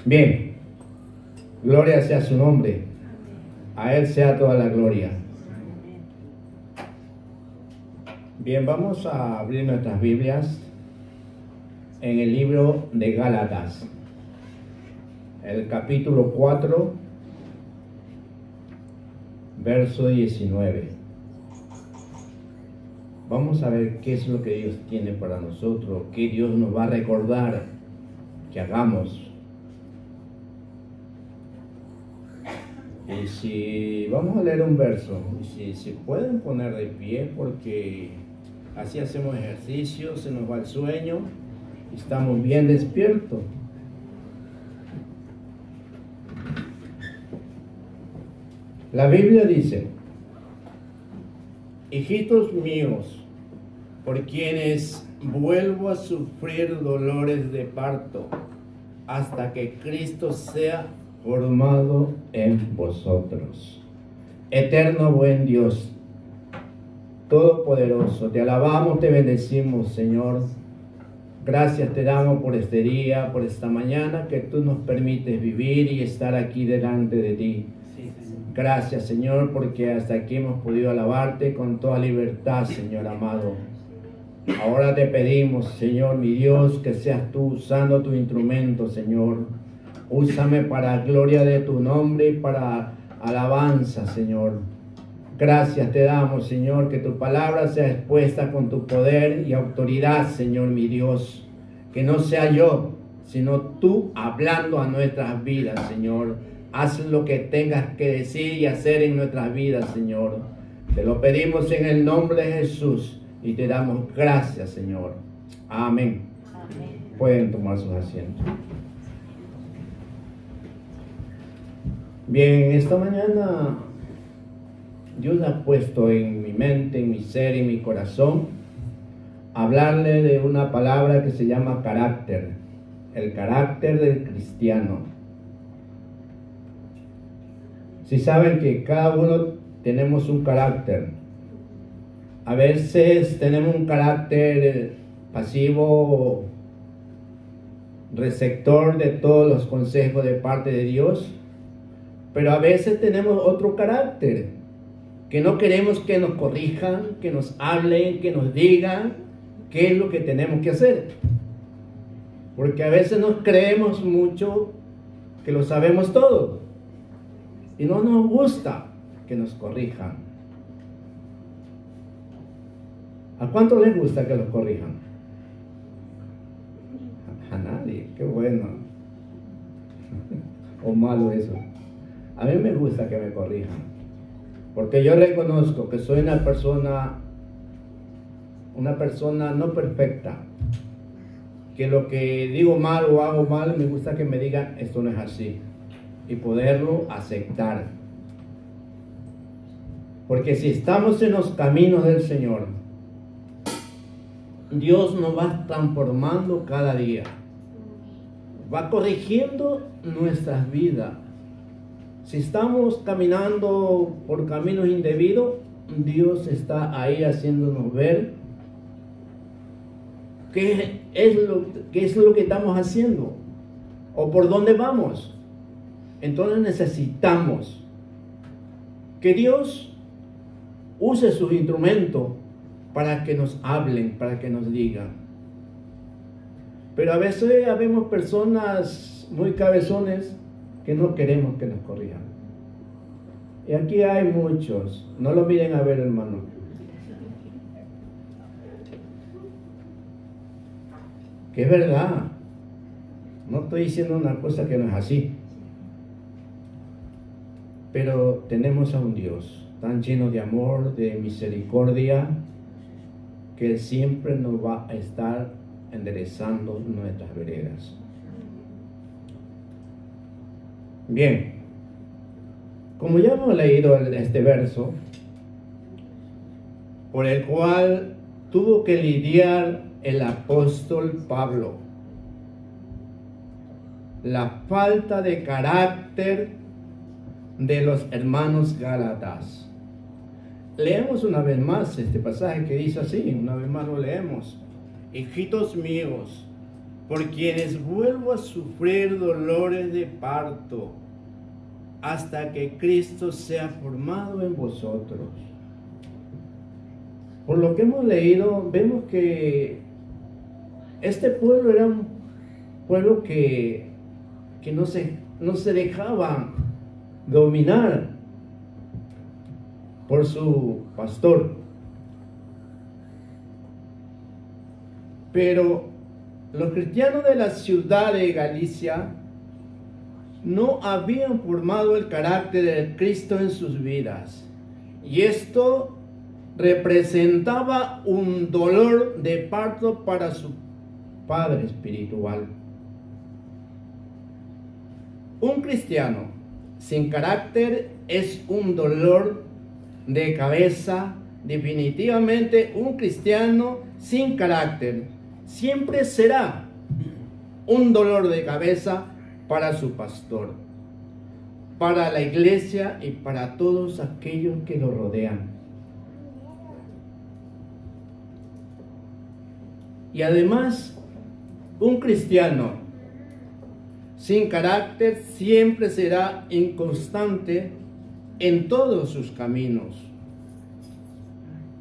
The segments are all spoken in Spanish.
Bien, gloria sea su nombre. A Él sea toda la gloria. Bien, vamos a abrir nuestras Biblias en el libro de Gálatas, el capítulo 4, verso 19. Vamos a ver qué es lo que Dios tiene para nosotros, qué Dios nos va a recordar que hagamos. Y si vamos a leer un verso, y si se pueden poner de pie, porque así hacemos ejercicio, se nos va el sueño y estamos bien despiertos. La Biblia dice: hijitos míos, por quienes vuelvo a sufrir dolores de parto, hasta que Cristo sea formado en vosotros. Eterno buen Dios, todopoderoso, te alabamos, te bendecimos, Señor. Gracias te damos por este día, por esta mañana que tú nos permites vivir y estar aquí delante de ti. Gracias, Señor, porque hasta aquí hemos podido alabarte con toda libertad, Señor amado. Ahora te pedimos, Señor, mi Dios, que seas tú usando tu instrumento, Señor. Úsame para gloria de tu nombre y para alabanza, Señor. Gracias te damos, Señor, que tu palabra sea expuesta con tu poder y autoridad, Señor, mi Dios. Que no sea yo, sino tú hablando a nuestras vidas, Señor. Haz lo que tengas que decir y hacer en nuestras vidas, Señor. Te lo pedimos en el nombre de Jesús y te damos gracias, Señor. Amén. Amén. Pueden tomar sus asientos. Bien, esta mañana Dios ha puesto en mi mente, en mi ser, en mi corazón, hablarle de una palabra que se llama carácter, el carácter del cristiano. Si saben que cada uno tenemos un carácter, a veces tenemos un carácter pasivo, receptor de todos los consejos de parte de Dios, pero a veces tenemos otro carácter, que no queremos que nos corrijan, que nos hablen, que nos digan qué es lo que tenemos que hacer. Porque a veces nos creemos mucho que lo sabemos todo y no nos gusta que nos corrijan. ¿A cuánto les gusta que los corrijan? A nadie, qué bueno. O malo eso. A mí me gusta que me corrijan, porque yo reconozco que soy una persona no perfecta, que lo que digo mal o hago mal, me gusta que me digan esto no es así y poderlo aceptar. Porque si estamos en los caminos del Señor, Dios nos va transformando cada día, va corrigiendo nuestras vidas. Si estamos caminando por caminos indebidos, Dios está ahí haciéndonos ver qué es lo que estamos haciendo o por dónde vamos. Entonces necesitamos que Dios use sus instrumentos para que nos hablen, para que nos digan. Pero a veces habemos personas muy cabezones que no queremos que nos corrijan. Y aquí hay muchos. No lo miren a ver, hermano. Que es verdad. No estoy diciendo una cosa que no es así. Pero tenemos a un Dios tan lleno de amor, de misericordia, que siempre nos va a estar enderezando nuestras veredas. Bien, como ya hemos leído este verso, por el cual tuvo que lidiar el apóstol Pablo, la falta de carácter de los hermanos gálatas. Leemos una vez más este pasaje que dice así, una vez más lo leemos: hijitos míos, por quienes vuelvo a sufrir dolores de parto, hasta que Cristo sea formado en vosotros. Por lo que hemos leído, vemos que este pueblo era un pueblo que no se dejaba dominar por su pastor. Pero los cristianos de la ciudad de Galicia no habían formado el carácter de Cristo en sus vidas. Y esto representaba un dolor de parto para su padre espiritual. Un cristiano sin carácter es un dolor de cabeza. Definitivamente un cristiano sin carácter siempre será un dolor de cabeza para su pastor, para la iglesia y para todos aquellos que lo rodean. Y además, un cristiano sin carácter siempre será inconstante en todos sus caminos.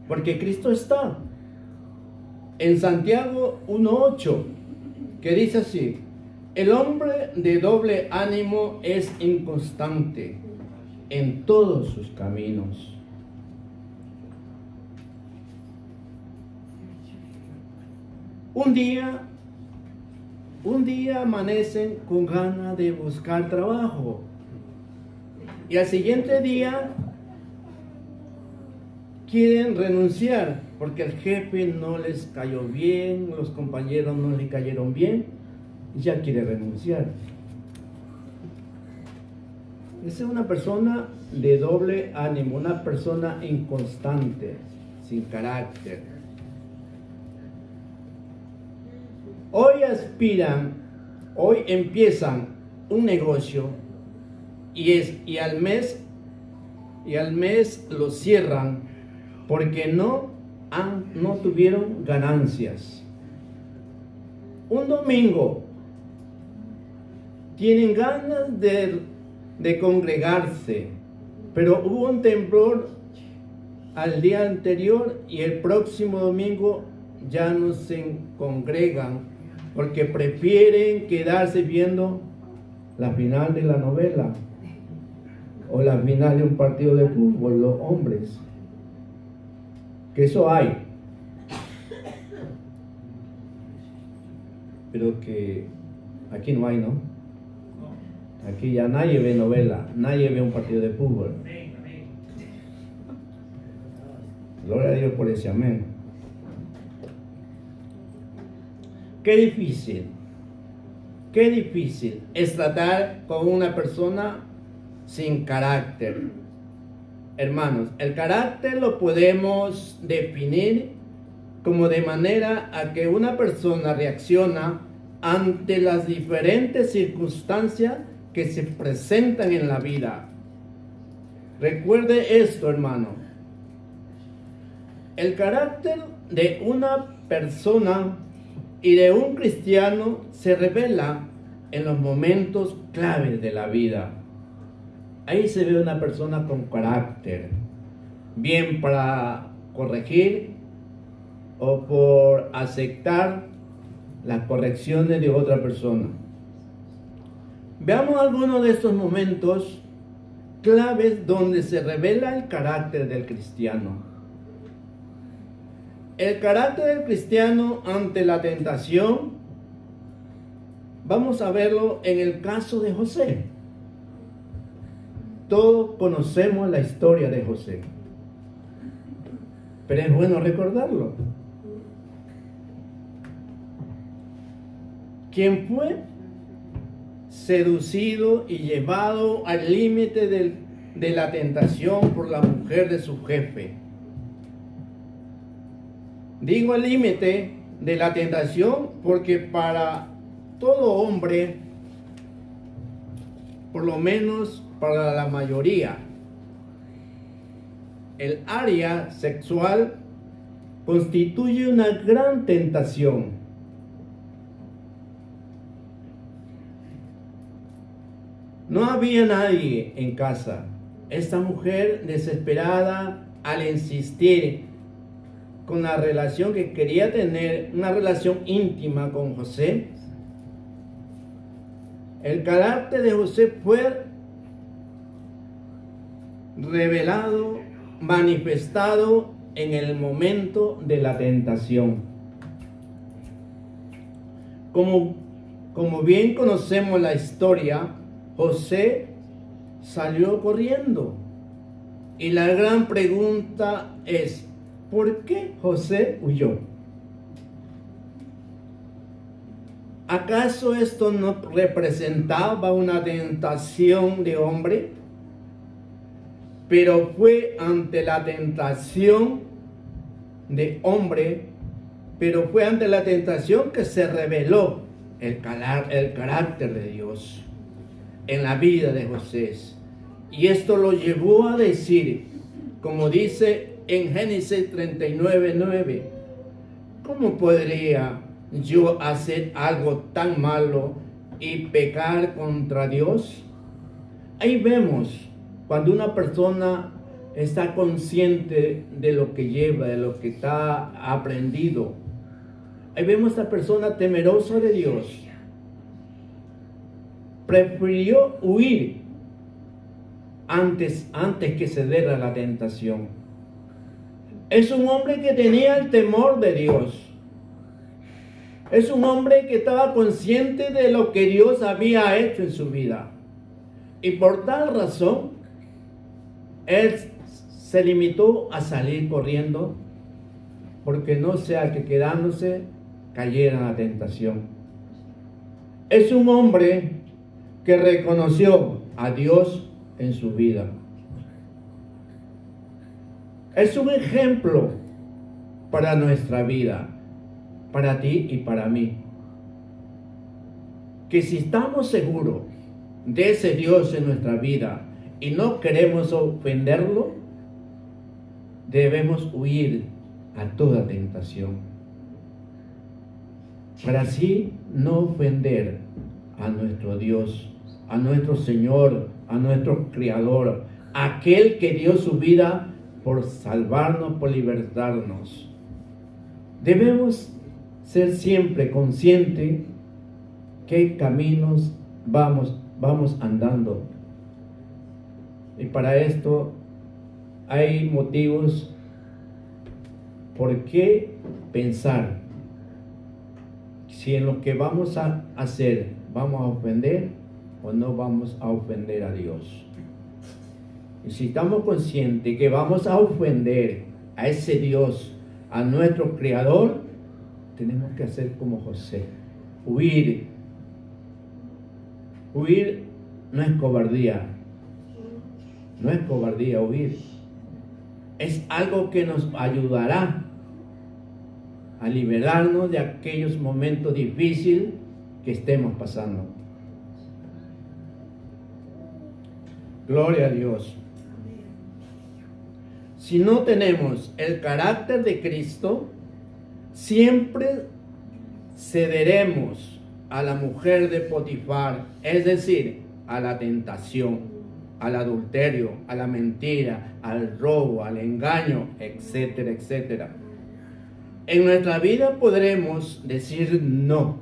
Porque Cristo está en Santiago 1:8, que dice así: el hombre de doble ánimo es inconstante en todos sus caminos. Un día amanecen con ganas de buscar trabajo y al siguiente día quieren renunciar porque el jefe no les cayó bien, los compañeros no le cayeron bien y ya quiere renunciar. Esa es una persona de doble ánimo, una persona inconstante, sin carácter. Hoy empiezan un negocio y al mes lo cierran porque no tuvieron ganancias. Un domingo tienen ganas de congregarse, pero hubo un temblor al día anterior y el próximo domingo ya no se congregan porque prefieren quedarse viendo la final de la novela o la final de un partido de fútbol, los hombres. Que eso hay, pero que aquí no hay, ¿no? Aquí ya nadie ve novela, nadie ve un partido de fútbol. Gloria a Dios por ese amén. Qué difícil es tratar con una persona sin carácter. Hermanos, el carácter lo podemos definir como de manera a que una persona reacciona ante las diferentes circunstancias que se presentan en la vida. Recuerde esto, hermano. El carácter de una persona y de un cristiano se revela en los momentos claves de la vida. Ahí se ve una persona con carácter, bien para corregir o por aceptar las correcciones de otra persona. Veamos algunos de estos momentos claves donde se revela el carácter del cristiano. El carácter del cristiano ante la tentación, vamos a verlo en el caso de José. Todos conocemos la historia de José, pero es bueno recordarlo. Quien fue seducido y llevado al límite de la tentación por la mujer de su jefe. Digo el límite de la tentación porque para todo hombre, por lo menos para la mayoría, el área sexual constituye una gran tentación. No había nadie en casa. Esta mujer, desesperada al insistir con la relación que quería tener, una relación íntima con José, el carácter de José fue revelado, manifestado en el momento de la tentación. Como bien conocemos la historia, José salió corriendo. Y la gran pregunta es, ¿por qué José huyó? ¿Acaso esto no representaba una tentación de hombre? Pero fue ante la tentación de hombre, pero fue ante la tentación que se reveló el carácter de Dios en la vida de José. Y esto lo llevó a decir, como dice en Génesis 39:9, ¿cómo podría yo hacer algo tan malo y pecar contra Dios? Ahí vemos cuando una persona está consciente de lo que lleva, de lo que está aprendido. Ahí vemos a esta persona temerosa de Dios. Prefirió huir antes que ceder a la tentación. Es un hombre que tenía el temor de Dios. Es un hombre que estaba consciente de lo que Dios había hecho en su vida. Y por tal razón, él se limitó a salir corriendo, porque no sea que quedándose cayera en la tentación. Es un hombre que reconoció a Dios en su vida. Es un ejemplo para nuestra vida, para ti y para mí. Que si estamos seguros de ese Dios en nuestra vida y no queremos ofenderlo, debemos huir a toda tentación, para así no ofender a nuestro Dios, a nuestro Señor, a nuestro Creador, aquel que dio su vida por salvarnos, por libertarnos. Debemos ser siempre conscientes qué caminos vamos andando. Y para esto hay motivos por qué pensar si en lo que vamos a hacer vamos a ofender o no vamos a ofender a Dios. Y si estamos conscientes que vamos a ofender a ese Dios, a nuestro Creador, tenemos que hacer como José, huir. Huir no es cobardía. No es cobardía huir. Es algo que nos ayudará a liberarnos de aquellos momentos difíciles que estemos pasando. Gloria a Dios. Si no tenemos el carácter de Cristo, siempre cederemos a la mujer de Potifar, es decir, a la tentación, al adulterio, a la mentira, al robo, al engaño, etcétera, etcétera. En nuestra vida podremos decir no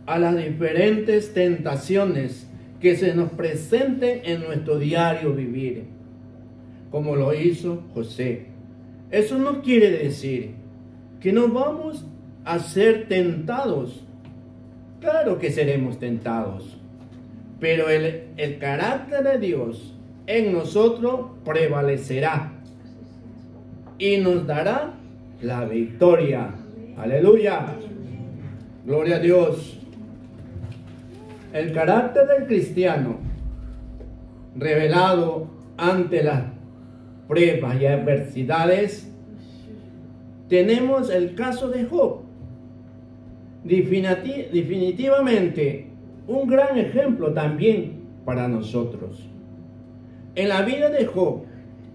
a las diferentes tentaciones que se nos presenten en nuestro diario vivir, como lo hizo José. Eso no quiere decir que no vamos a ser tentados. Claro que seremos tentados, pero el carácter de Dios en nosotros prevalecerá y nos dará la victoria. Aleluya. Gloria a Dios. El carácter del cristiano revelado ante las pruebas y adversidades, tenemos el caso de Job. Definitivamente un gran ejemplo también para nosotros. En la vida de Job,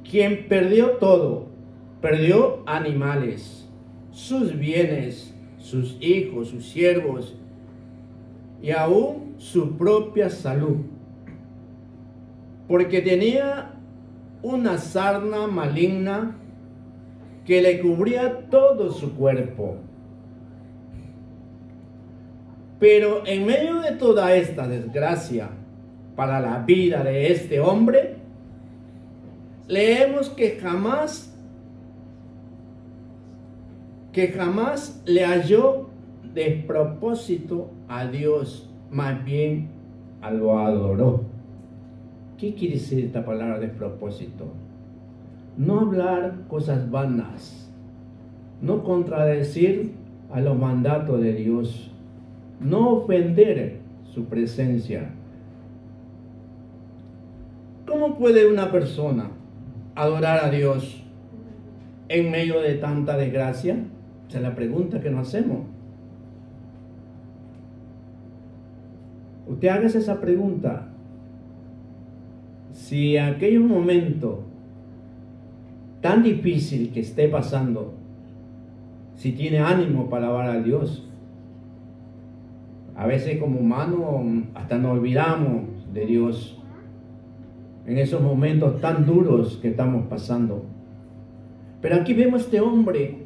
quien perdió todo, perdió animales, sus bienes, sus hijos, sus siervos, y aún su propia salud, porque tenía una sarna maligna que le cubría todo su cuerpo. Pero en medio de toda esta desgracia para la vida de este hombre, leemos que jamás le halló despropósito a Dios, más bien lo adoró. ¿Qué quiere decir esta palabra despropósito? No hablar cosas vanas, no contradecir a los mandatos de Dios, no ofender su presencia. ¿Cómo puede una persona adorar a Dios en medio de tanta desgracia? Esa es la pregunta que nos hacemos. Usted hágase esa pregunta. Si en aquellos momentos tan difícil que esté pasando, si tiene ánimo para alabar a Dios. A veces como humanos hasta nos olvidamos de Dios en esos momentos tan duros que estamos pasando. Pero aquí vemos este hombre.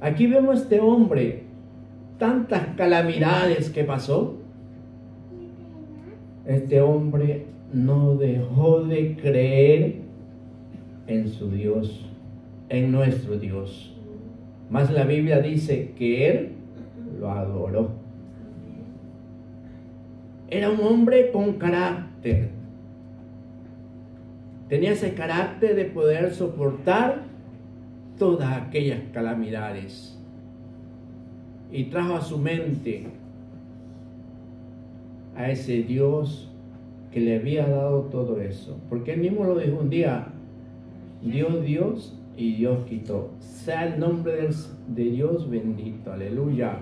Aquí vemos este hombre, tantas calamidades que pasó. Este hombre no dejó de creer en su Dios, en nuestro Dios. Más la Biblia dice que él lo adoró. Era un hombre con carácter. Tenía ese carácter de poder soportar todas aquellas calamidades. Y trajo a su mente a ese Dios que le había dado todo eso. Porque él mismo lo dijo un día: Dios y Dios quitó. Sea el nombre de Dios bendito. Aleluya.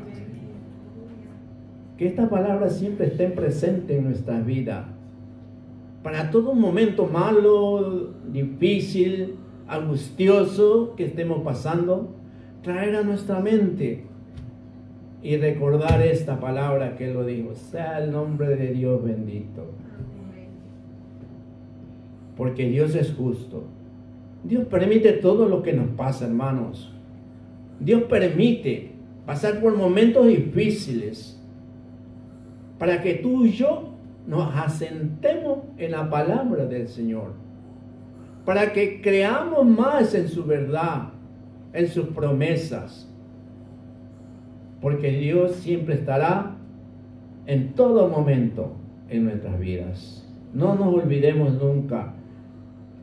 Que esta palabra siempre esté presente en nuestras vidas. Para todo momento malo, difícil, angustioso que estemos pasando, traer a nuestra mente y recordar esta palabra que él lo dijo: sea el nombre de Dios bendito. Porque Dios es justo. Dios permite todo lo que nos pasa, hermanos. Dios permite pasar por momentos difíciles para que tú y yo nos asentemos en la palabra del Señor, para que creamos más en su verdad, en sus promesas, porque Dios siempre estará en todo momento en nuestras vidas. No nos olvidemos nunca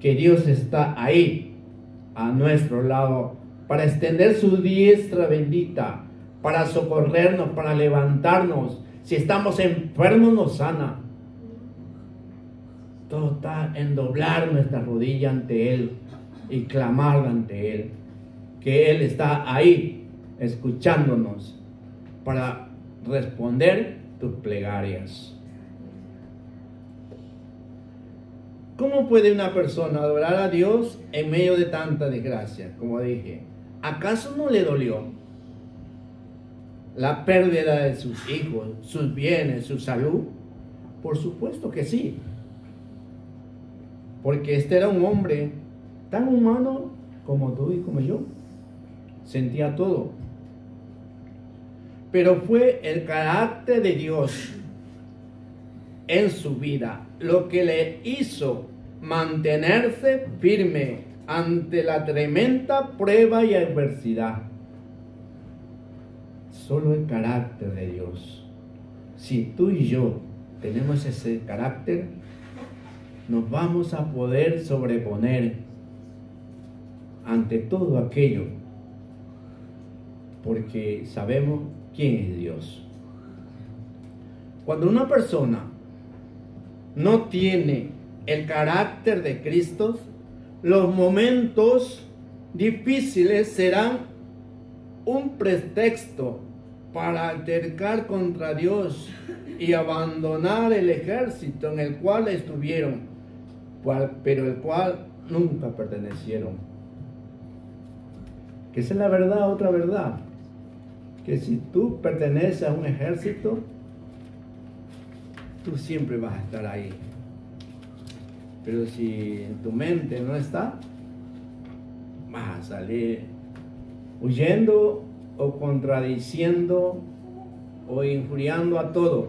que Dios está ahí a nuestro lado para extender su diestra bendita, para socorrernos, para levantarnos. Si estamos enfermos, nos sana. Todo está en doblar nuestra rodilla ante Él y clamar ante Él, que Él está ahí escuchándonos para responder tus plegarias. ¿Cómo puede una persona adorar a Dios en medio de tanta desgracia? Como dije, ¿acaso no le dolió la pérdida de sus hijos, sus bienes, su salud? Por supuesto que sí. Porque este era un hombre tan humano como tú y como yo. Sentía todo. Pero fue el carácter de Dios en su vida lo que le hizo mantenerse firme ante la tremenda prueba y adversidad. Solo el carácter de Dios. Si tú y yo tenemos ese carácter, nos vamos a poder sobreponer ante todo aquello, porque sabemos quién es Dios. Cuando una persona no tiene el carácter de Cristo, los momentos difíciles serán un pretexto para altercar contra Dios y abandonar el ejército en el cual estuvieron, pero el cual nunca pertenecieron. Que esa es la verdad, otra verdad. que si tú perteneces a un ejército, tú siempre vas a estar ahí. Pero si en tu mente no está, vas a salir huyendo o contradiciendo o injuriando a todo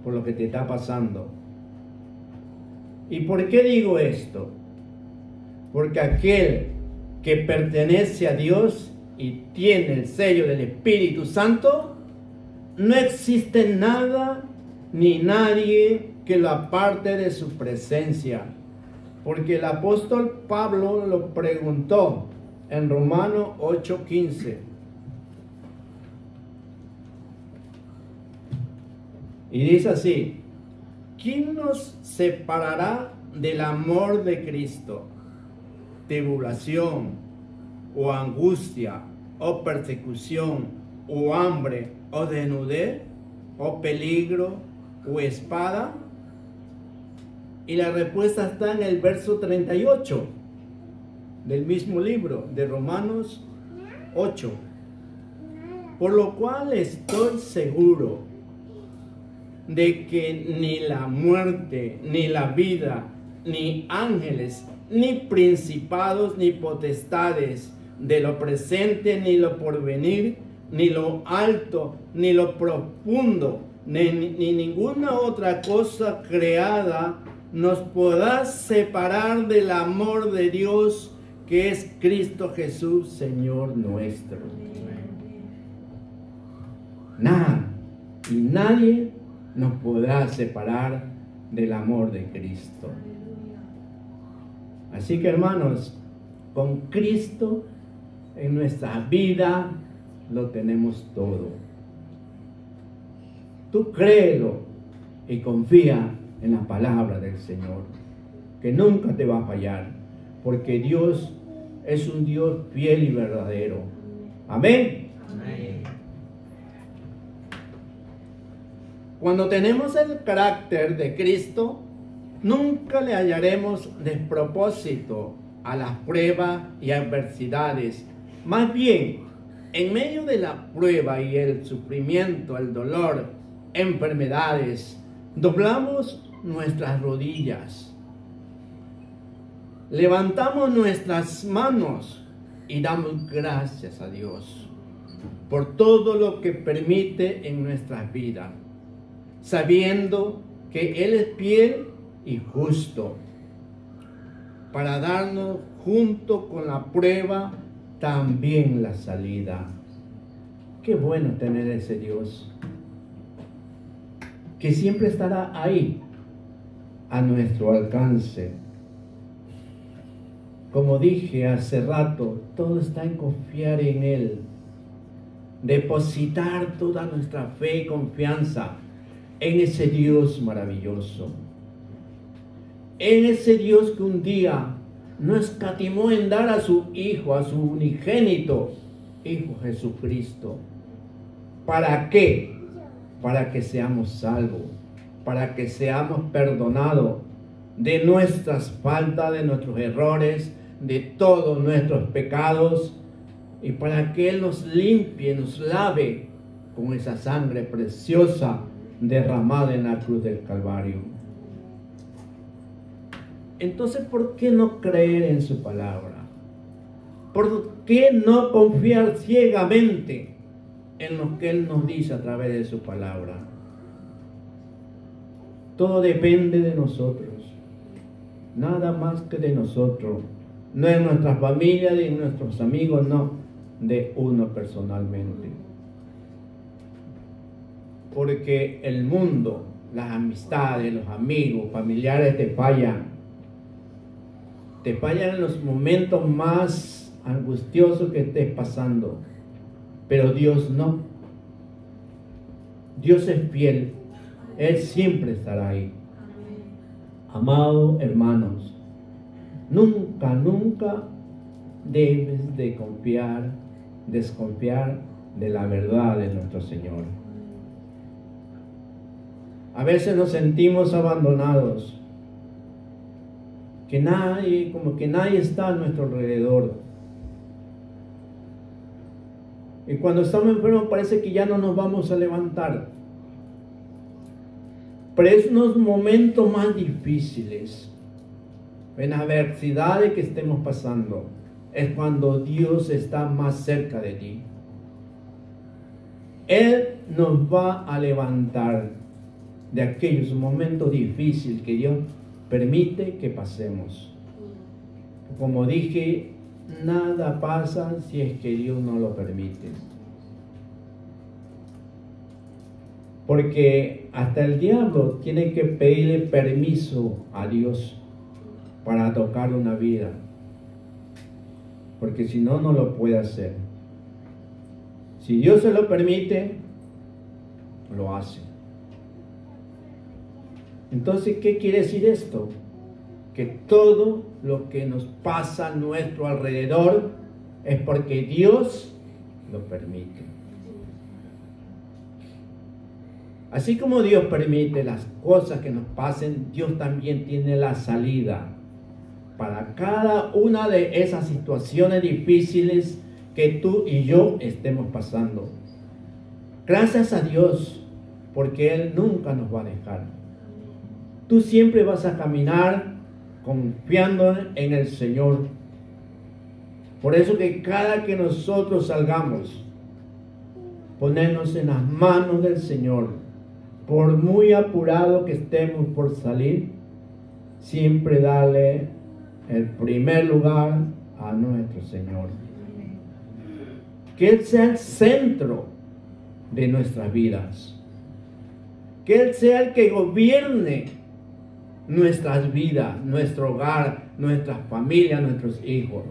por lo que te está pasando. ¿Y por qué digo esto? Porque aquel que pertenece a Dios y tiene el sello del Espíritu Santo, no existe nada ni nadie que lo aparte de su presencia. Porque el apóstol Pablo lo preguntó en Romanos 8:15. Y dice así: ¿quién nos separará del amor de Cristo? ¿Tribulación, o angustia, o persecución, o hambre, o desnudez, o peligro, o espada? Y la respuesta está en el verso 38 del mismo libro de Romanos 8. Por lo cual estoy seguro de que ni la muerte, ni la vida, ni ángeles, ni principados, ni potestades, de lo presente, ni lo porvenir, ni lo alto, ni lo profundo, ni ninguna otra cosa creada nos podrá separar del amor de Dios, que es Cristo Jesús, Señor nuestro. Nada y nadie nos podrá separar del amor de Cristo. Así que, hermanos, con Cristo en nuestra vida lo tenemos todo. Tú créelo y confía en la palabra del Señor, que nunca te va a fallar, porque Dios es un Dios fiel y verdadero. Amén. Amén. Cuando tenemos el carácter de Cristo, nunca le hallaremos despropósito a las pruebas y adversidades. Más bien, en medio de la prueba y el sufrimiento, el dolor, enfermedades, doblamos nuestras rodillas, levantamos nuestras manos y damos gracias a Dios por todo lo que permite en nuestras vidas, sabiendo que Él es fiel y justo para darnos junto con la prueba también la salida. Qué bueno tener ese Dios que siempre estará ahí a nuestro alcance. Como dije hace rato, todo está en confiar en Él, depositar toda nuestra fe y confianza en ese Dios maravilloso, en ese Dios que un día no escatimó en dar a su Hijo, a su unigénito Hijo Jesucristo. ¿Para qué? Para que seamos salvos, para que seamos perdonados de nuestras faltas, de nuestros errores, de todos nuestros pecados, y para que Él nos limpie, nos lave con esa sangre preciosa derramada en la cruz del Calvario. Entonces, ¿por qué no creer en su palabra? ¿Por qué no confiar ciegamente en lo que Él nos dice a través de su palabra? Todo depende de nosotros, nada más que de nosotros, no de nuestra familia, de nuestros amigos, no, de uno personalmente. Porque el mundo, las amistades, los amigos, familiares te fallan en los momentos más angustiosos que estés pasando, pero Dios no. Dios es fiel, Él siempre estará ahí. Amados hermanos, nunca debes de desconfiar de la verdad de nuestro Señor. A veces nos sentimos abandonados, como que nadie está a nuestro alrededor. Y cuando estamos enfermos parece que ya no nos vamos a levantar. Pero es unos momentos más difíciles, en adversidades que estemos pasando, es cuando Dios está más cerca de ti. Él nos va a levantar de aquellos momentos difíciles que Dios permite que pasemos. Como dije, nada pasa si es que Dios no lo permite. Porque hasta el diablo tiene que pedirle permiso a Dios para tocar una vida. Porque si no, no lo puede hacer. Si Dios se lo permite, lo hace. Entonces, ¿qué quiere decir esto? Que todo lo que nos pasa a nuestro alrededor es porque Dios lo permite. Así como Dios permite las cosas que nos pasen, Dios también tiene la salida para cada una de esas situaciones difíciles que tú y yo estemos pasando. Gracias a Dios, porque Él nunca nos va a dejar. Tú siempre vas a caminar confiando en el Señor. Por eso que cada que nosotros salgamos, ponernos en las manos del Señor, por muy apurado que estemos por salir, siempre darle el primer lugar a nuestro Señor. Que Él sea el centro de nuestras vidas. Que Él sea el que gobierne nuestras vidas, nuestro hogar, nuestras familias, nuestros hijos.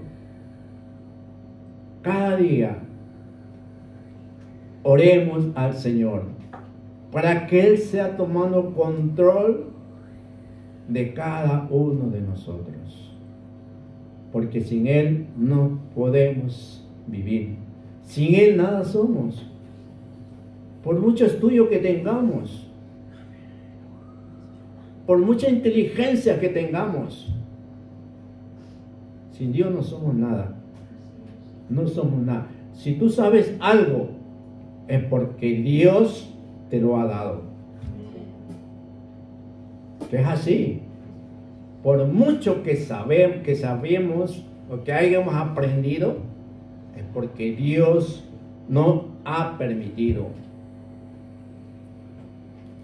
Cada día oremos al Señor para que Él sea tomando control de cada uno de nosotros. Porque sin Él no podemos vivir. Sin Él nada somos. Por mucho estudio que tengamos, por mucha inteligencia que tengamos, sin Dios no somos nada. No somos nada. Si tú sabes algo, es porque Dios te lo ha dado. Es así. Por mucho que sabemos o que hayamos aprendido, es porque Dios no ha permitido.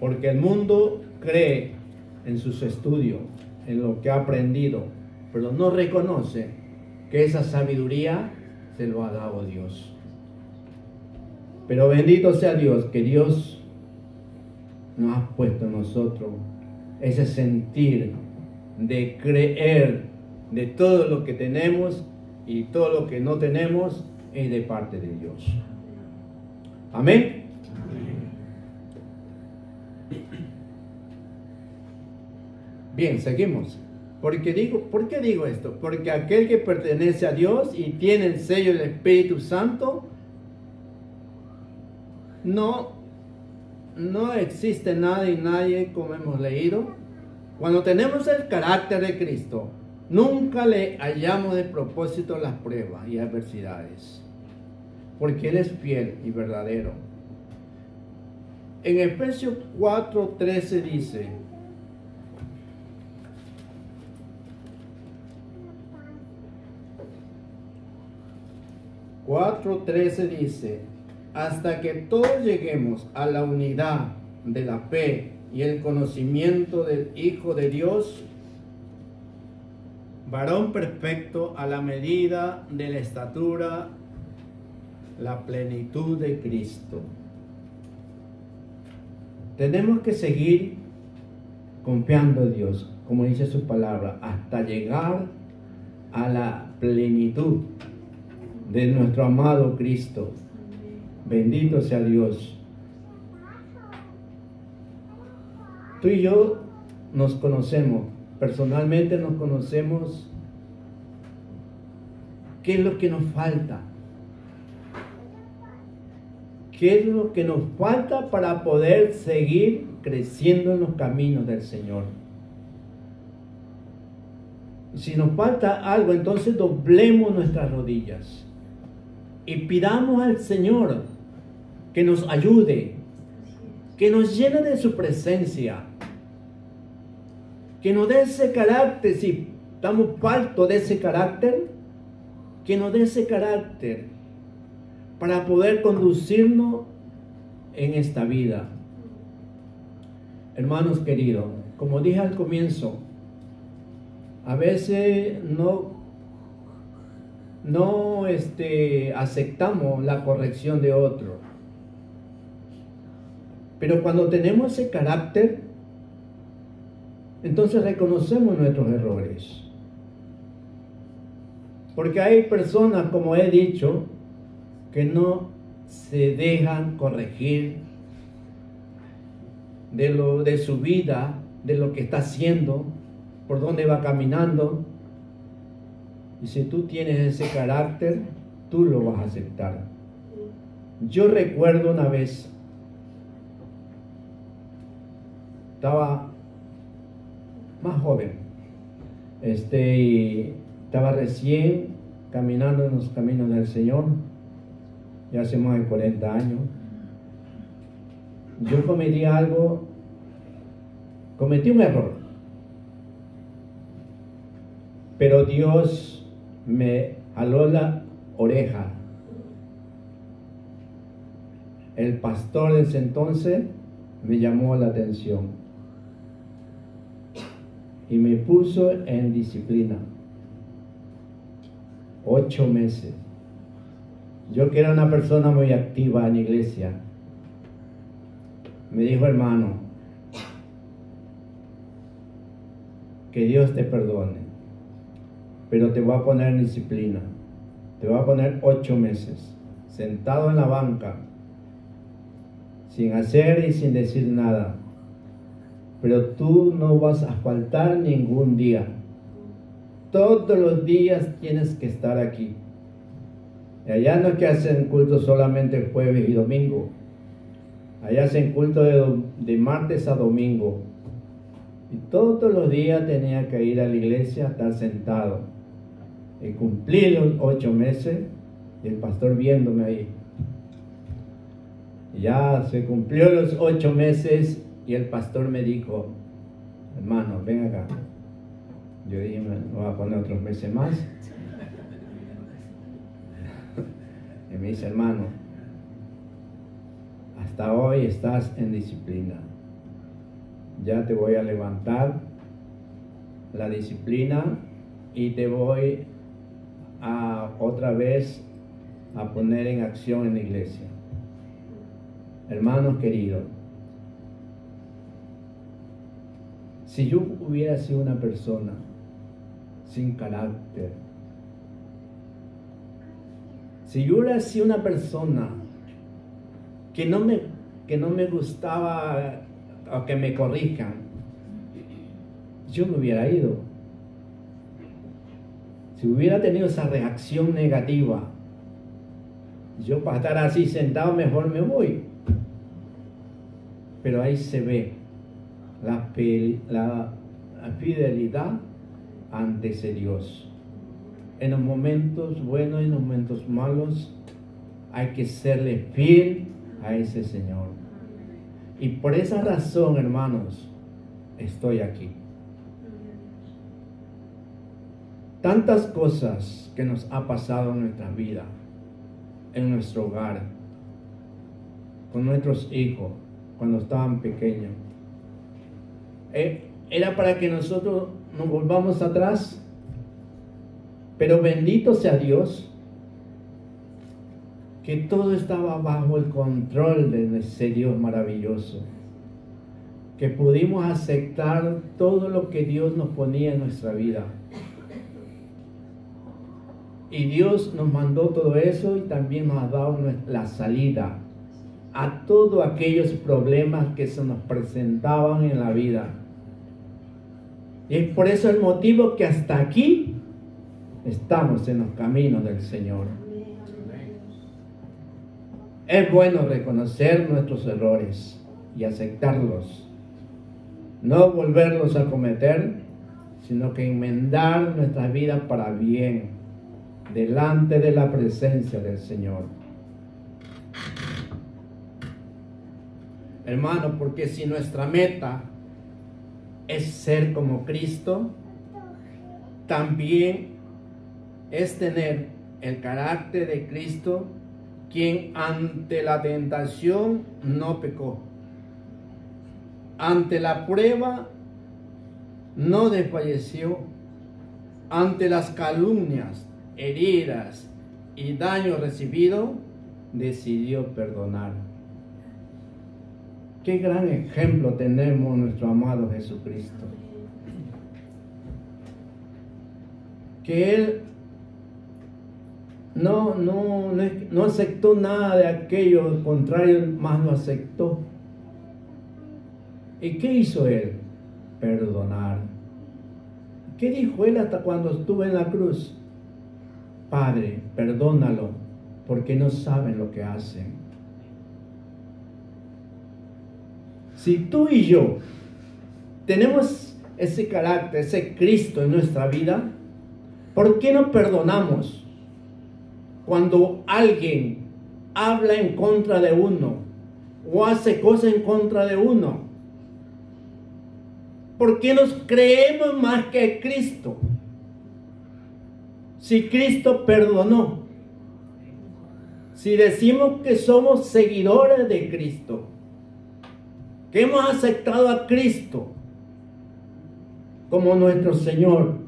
Porque el mundo cree en sus estudios, en lo que ha aprendido, pero no reconoce que esa sabiduría se lo ha dado Dios. Pero bendito sea Dios, que Dios nos ha puesto en nosotros ese sentir de creer de todo lo que tenemos y todo lo que no tenemos es de parte de Dios. Amén. Bien, seguimos. ¿Por qué digo esto? Porque aquel que pertenece a Dios y tiene el sello del Espíritu Santo, no existe nada y nadie, como hemos leído. Cuando tenemos el carácter de Cristo, nunca le hallamos de propósito las pruebas y adversidades, porque Él es fiel y verdadero. En Efesios 4:13 dice: hasta que todos lleguemos a la unidad de la fe y el conocimiento del Hijo de Dios, varón perfecto, a la medida de la estatura, la plenitud de Cristo. Tenemos que seguir confiando en Dios, como dice su palabra, hasta llegar a la plenitud de nuestro amado Cristo. Bendito sea Dios. Tú y yo nos conocemos, personalmente nos conocemos. ¿Qué es lo que nos falta? ¿Qué es lo que nos falta para poder seguir creciendo en los caminos del Señor? Si nos falta algo, entonces doblemos nuestras rodillas y pidamos al Señor que nos ayude, que nos llene de su presencia, que nos dé ese carácter. Si estamos faltos de ese carácter, que nos dé ese carácter para poder conducirnos en esta vida. Hermanos queridos, como dije al comienzo, a veces no aceptamos la corrección de otro. Pero cuando tenemos ese carácter, entonces reconocemos nuestros errores. Porque hay personas, como he dicho, que no se dejan corregir de su vida, de lo que está haciendo, por dónde va caminando. Y si tú tienes ese carácter, tú lo vas a aceptar. Yo recuerdo una vez, estaba más joven, y estaba recién caminando en los caminos del Señor, ya hace más de 40 años. Yo cometí un error, pero Dios me jaló la oreja. El pastor de ese entonces me llamó la atención y me puso en disciplina. 8 meses. Yo, que era una persona muy activa en la iglesia, me dijo: hermano, que Dios te perdone, pero te voy a poner en disciplina. Te voy a poner 8 meses sentado en la banca, sin hacer y sin decir nada, pero tú no vas a faltar ningún día. Todos los días tienes que estar aquí. Y allá no es que hacen culto solamente jueves y domingo. Allá hacen culto de martes a domingo. Y todos los días tenía que ir a la iglesia a estar sentado. Y cumplí los 8 meses, y el pastor viéndome ahí. Y ya se cumplió los 8 meses y el pastor me dijo: hermano, ven acá. Yo dije: me voy a poner otros meses más. Y me dice: hermano, hasta hoy estás en disciplina. Ya te voy a levantar la disciplina y te voy a otra vez a poner en acción en la iglesia. Hermanos queridos, si yo hubiera sido una persona sin carácter, si yo hubiera sido una persona que no me gustaba o que me corrijan, yo me hubiera ido. Si hubiera tenido esa reacción negativa, yo para estar así sentado mejor me voy. Pero ahí se ve la fidelidad ante ese Dios. En los momentos buenos y en los momentos malos hay que serle fiel a ese Señor. Y por esa razón, hermanos, estoy aquí. Tantas cosas que nos ha pasado en nuestra vida, en nuestro hogar, con nuestros hijos, cuando estaban pequeños. Era para que nosotros nos volvamos atrás, pero bendito sea Dios, que todo estaba bajo el control de ese Dios maravilloso, que pudimos aceptar todo lo que Dios nos ponía en nuestra vida. Y Dios nos mandó todo eso y también nos ha dado la salida a todos aquellos problemas que se nos presentaban en la vida. Y es por eso el motivo que hasta aquí estamos en los caminos del Señor. Es bueno reconocer nuestros errores y aceptarlos, no volverlos a cometer, sino que enmendar nuestras vidas para bien. delante de la presencia del Señor. Hermano, porque si nuestra meta es ser como Cristo, también es tener el carácter de Cristo, quien ante la tentación no pecó, ante la prueba no desfalleció, ante las calumnias, heridas y daño recibido, decidió perdonar. Qué gran ejemplo tenemos nuestro amado Jesucristo. Que Él no aceptó nada de aquello, al contrario, más lo aceptó. ¿Y qué hizo Él? Perdonar. ¿Qué dijo Él hasta cuando estuvo en la cruz? Padre, perdónalo, porque no saben lo que hacen. Si tú y yo tenemos ese carácter, ese Cristo en nuestra vida, ¿por qué no perdonamos cuando alguien habla en contra de uno o hace cosas en contra de uno? ¿Por qué nos creemos más que Cristo? Si Cristo perdonó, si decimos que somos seguidores de Cristo, que hemos aceptado a Cristo como nuestro Señor,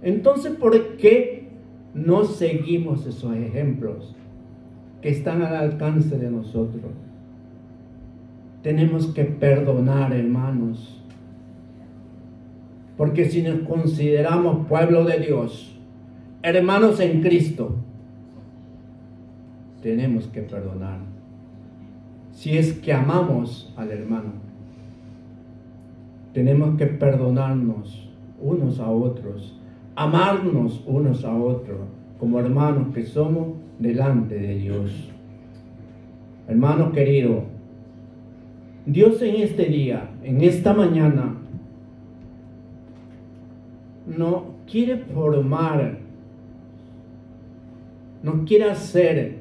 entonces ¿por qué no seguimos esos ejemplos que están al alcance de nosotros? Tenemos que perdonar, hermanos, porque si nos consideramos pueblo de Dios, hermanos en Cristo, tenemos que perdonar. Si es que amamos al hermano, tenemos que perdonarnos unos a otros, amarnos unos a otros, como hermanos que somos delante de Dios. Hermano querido, Dios en este día, en esta mañana, no quiere formar, no quiere hacer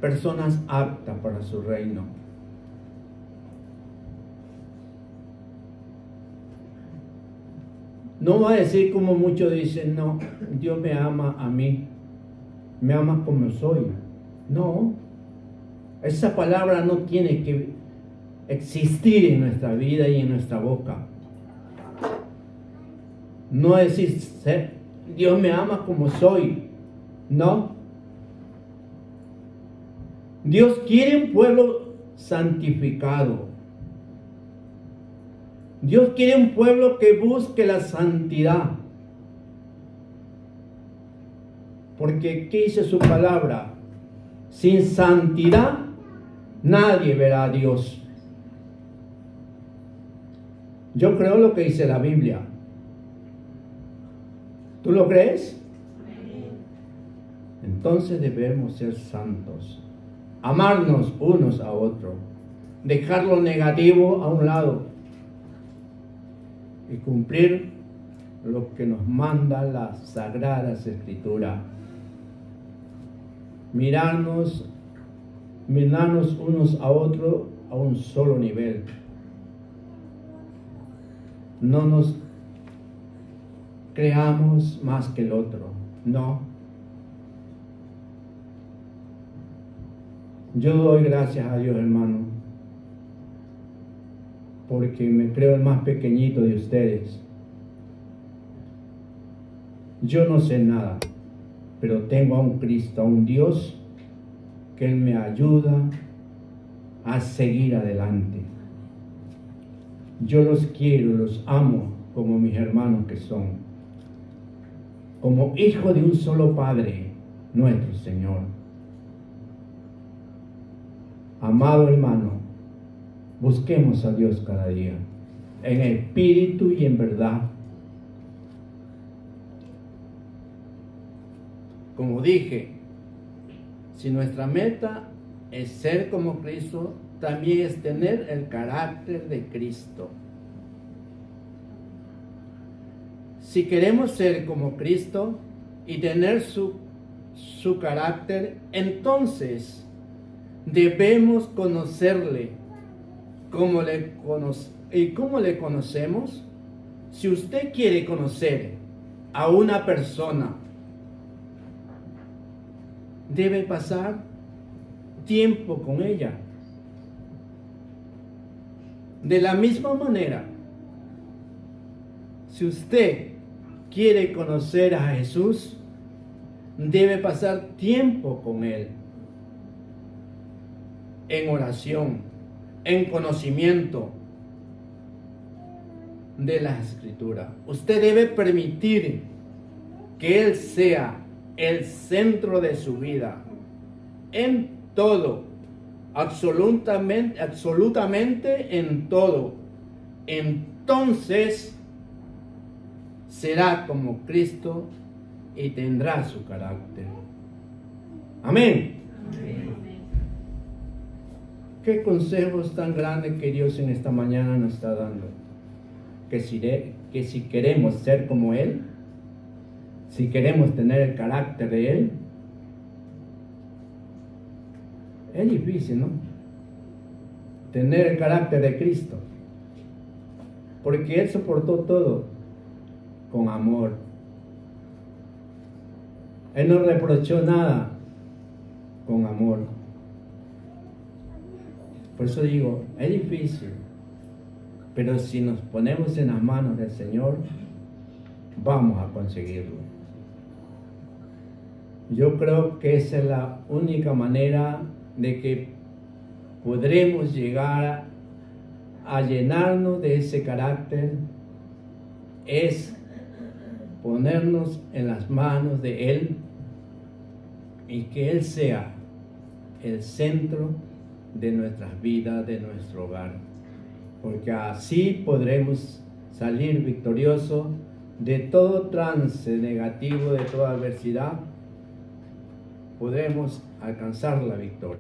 personas aptas para su reino. No va a decir como muchos dicen, no, Dios me ama a mí, me ama como soy. No, esa palabra no tiene que existir en nuestra vida y en nuestra boca. No decir, Dios me ama como soy. No. Dios quiere un pueblo santificado. Dios quiere un pueblo que busque la santidad. Porque ¿qué dice su palabra? Sin santidad nadie verá a Dios. Yo creo lo que dice la Biblia. ¿Tú lo crees? Entonces debemos ser santos. Amarnos unos a otros. Dejar lo negativo a un lado. Y cumplir lo que nos manda las Sagradas Escrituras. Mirarnos unos a otros a un solo nivel. No nos creamos más que el otro, no. Yo doy gracias a Dios, hermano, porque me creo el más pequeñito de ustedes. Yo no sé nada, pero tengo a un Cristo, a un Dios, que Él me ayuda a seguir adelante. Yo los quiero, los amo como mis hermanos que son, como hijos de un solo Padre, nuestro Señor. Amado hermano, busquemos a Dios cada día, en espíritu y en verdad. Como dije, si nuestra meta es ser como Cristo, también es tener el carácter de Cristo. si queremos ser como Cristo y tener su carácter, entonces debemos conocerle. ¿Cómo le conocemos? Si usted quiere conocer a una persona, debe pasar tiempo con ella. De la misma manera, si usted quiere conocer a Jesús, debe pasar tiempo con Él, en oración, en conocimiento de la Escritura. Usted debe permitir que Él sea el centro de su vida, en todo, absolutamente en todo. Entonces será como Cristo y tendrá su carácter. Amén. Amén. Qué consejos tan grandes que Dios en esta mañana nos está dando. Que si queremos ser como Él, si queremos tener el carácter de Él, es difícil, ¿no? Tener el carácter de Cristo. Porque Él soportó todo con amor. Él no reprochó nada con amor. Por eso digo, es difícil. Pero si nos ponemos en las manos del Señor, vamos a conseguirlo. Yo creo que esa es la única manera de que podremos llegar a llenarnos de ese carácter, es ponernos en las manos de Él y que Él sea el centro de nuestras vidas, de nuestro hogar. Porque así podremos salir victoriosos de todo trance negativo, de toda adversidad. Podremos alcanzar la victoria.